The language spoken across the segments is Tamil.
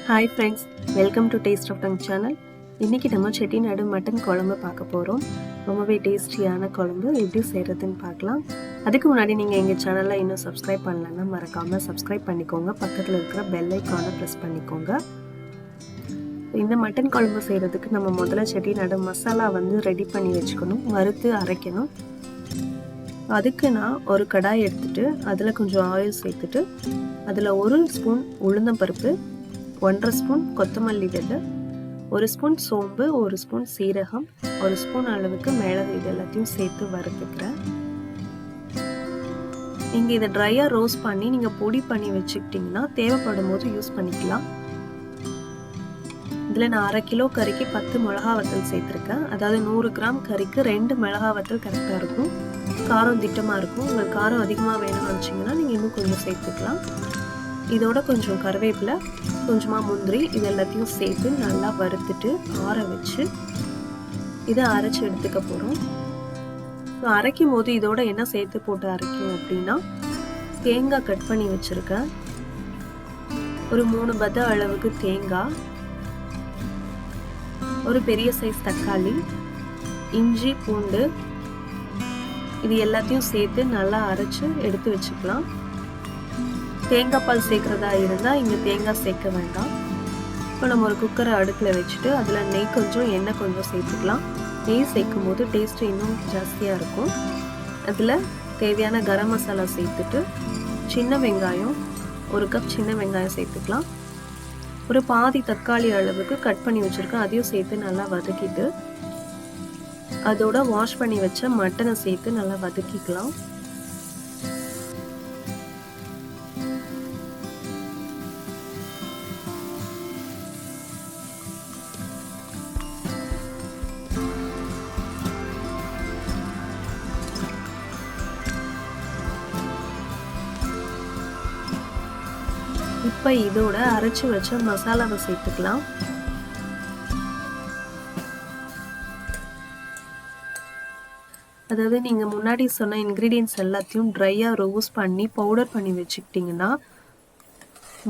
Hi friends, welcome to Taste of Tongue channel. இன்னைக்கு நம்ம செட்டிநாடு மட்டன் குழம்பு பார்க்க போறோம். ரொம்பவே டேஸ்டியான குழம்பு எப்படி செய்யறதுன்னு பார்க்கலாம். அதுக்கு முன்னாடி நீங்க எங்க சேனலை இன்னும் சப்ஸ்கிரைப் பண்ணலன்னா மறக்காம சப்ஸ்கிரைப் பண்ணிக்கோங்க. பக்கத்துல இருக்கிற பெல் ஐகானை பிரஸ் பண்ணிக்கோங்க. இந்த மட்டன் குழம்பு செய்யறதுக்கு நம்ம முதல்ல செட்டிநாடு மசாலா ரெடி பண்ணி வச்சுக்கணும். வறுத்து அரைக்கணும். அதுக்கு நான் ஒரு கடாய் எடுத்துட்டு அதுல கொஞ்சம் ஆயில் சேர்த்துட்டு அதுல 1 ஸ்பூன் உளுந்தம்பருப்பு, 1/2 ஸ்பூன் கொத்தமல்லி விதை, 1 ஸ்பூன் சோம்பு, 1 ஸ்பூன் சீரகம், 1 ஸ்பூன் அளவுக்கு மிளகு இது எல்லாத்தையும் சேர்த்து வறுத்துக்கிறேன். நீங்க இதை ட்ரையா ரோஸ்ட் பண்ணி நீங்க பொடி பண்ணி வச்சுக்கிட்டீங்கன்னா தேவைப்படும் போது யூஸ் பண்ணிக்கலாம். இதுல நான் 1/2 கிலோ கறிக்கு 10 மிளகா வத்தல் சேர்த்திருக்கேன். அதாவது 100 கிராம் கறிக்கு 2 மிளகா வத்தல் கரெக்டா இருக்கும். காரம் திட்டமா இருக்கும். உங்களுக்கு காரம் அதிகமா வேணும்னு நினைச்சீங்கன்னா நீங்க இன்னும் கொஞ்சம் சேர்த்துக்கலாம். இதோட கொஞ்சம் கருவேப்பிலை, கொஞ்சமா முந்திரி இது எல்லாத்தையும் சேர்த்து நல்லா வறுத்துட்டு ஆற வச்சு இதை அரைச்சு எடுத்துக்க போறோம். அரைக்கும் போது இதோட என்ன சேர்த்து போட்டு அரைக்கும் அப்படின்னா தேங்காய் கட் பண்ணி வச்சிருக்கேன். ஒரு 3 பத அளவுக்கு தேங்காய், ஒரு பெரிய சைஸ் தக்காளி, இஞ்சி, பூண்டு இது எல்லாத்தையும் சேர்த்து நல்லா அரைச்சு எடுத்து வச்சுக்கலாம். தேங்காய் பால் சேர்க்கறதா இருந்தா இங்க தேங்காய் சேர்க்க வேண்டாம். இப்போ நம்ம ஒரு குக்கரை அடுப்புல வச்சுட்டு அதுல நெய் கொஞ்சம் எண்ணெய் கொஞ்சம் சேர்த்துக்கலாம். நெய் சேர்க்கும் போது டேஸ்ட் இன்னும் ஜாஸ்தியா இருக்கும். அதுல தேவையான கரம் மசாலா சேர்த்துட்டு சின்ன வெங்காயம் 1 கப் சின்ன வெங்காயம் சேர்த்துக்கலாம். ஒரு பாதி தக்காளி அளவுக்கு கட் பண்ணி வச்சிருக்கேன். அதையும் சேர்த்து நல்லா வதக்கிட்டு அதோட வாஷ் பண்ணி வச்ச மட்டனை சேர்த்து நல்லா வதக்கிக்கலாம். இப்ப இதோட அரைச்சு வச்ச மசாலாவை சேர்த்துக்கலாம். அதாவது நீங்க முன்னாடி சொன்ன இன்கிரீடியன்ஸ் எல்லாத்தையும் ட்ரையா ரோஸ்ட் பண்ணி பவுடர் பண்ணி வச்சுக்கிட்டீங்கன்னா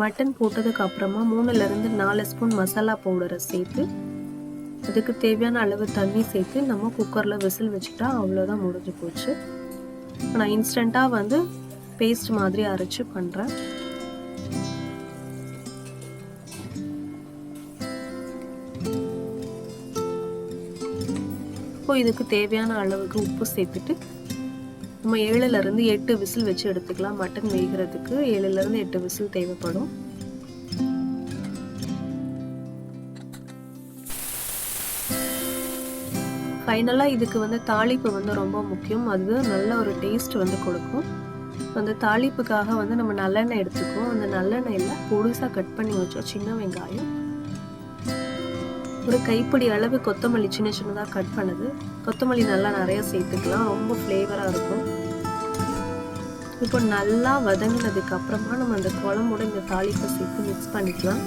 மட்டன் போட்டதுக்கு அப்புறமா 3ல இருந்து 4 ஸ்பூன் மசாலா பவுடரை சேர்த்து அதுக்கு தேவையான அளவு தண்ணி சேர்த்து நம்ம குக்கர்ல விசில் வச்சுட்டா அவ்வளவுதான், முடிஞ்சு போச்சு. நான் இன்ஸ்டன்டா பேஸ்ட் மாதிரி அரைச்சு பண்றேன். இப்போ இதுக்கு தேவையான அளவுக்கு உப்பு சேர்த்துட்டு நம்ம 7ல இருந்து 8 விசில் வச்சு எடுத்துக்கலாம். மட்டன் வேகிறதுக்கு 7ல இருந்து 8 விசில் தேவைப்படும். ஃபைனலா இதுக்கு தாளிப்பு ரொம்ப முக்கியம். அது நல்ல ஒரு டேஸ்ட் கொடுக்கும். அந்த தாளிப்புக்காக நம்ம நல்லெண்ணெய் எடுத்துக்குவோம். அந்த நல்லெண்ணெயில பொடிசா கட் பண்ணி வச்ச சின்ன வெங்காயம், ஒரு கைப்பிடி அளவு கொத்தமல்லி சின்ன சின்னதா கட் பண்ணது, கொத்தமல்லி நல்லா நிறைய சேர்த்துக்கலாம். ரொம்ப ஃப்ளேவரா இருக்கும். இப்போ நல்லா வதங்கினதுக்கு அப்புறமா நம்ம அந்த குழம்போட இந்த தாளிப்பை சேர்த்து மிக்ஸ் பண்ணிக்கலாம்.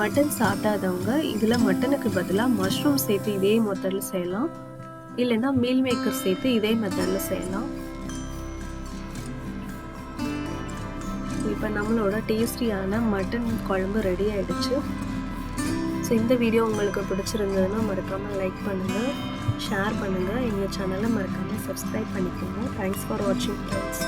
மட்டன் சாப்பிடாதவங்க இதுல மட்டனுக்கு பதிலாக மஷ்ரூம் சேர்த்து இதே மெத்தட்ல செய்யலாம். இல்லைன்னா மீல் மேக்கர் சேர்த்து இதே மெத்தட்ல செய்யலாம். இப்போ நம்மளோட டேஸ்டியான மட்டன் குழம்பு ரெடி ஆயிடுச்சு. ஸோ இந்த வீடியோ உங்களுக்கு பிடிச்சிருந்ததுன்னா மறக்காமல் லைக் பண்ணுங்கள், ஷேர் பண்ணுங்கள், எங்கள் சேனலை மறக்காமல் சப்ஸ்கிரைப் பண்ணிக்கோங்க. தேங்க்ஸ் ஃபார் வாட்சிங் ஃப்ரெண்ட்ஸ்.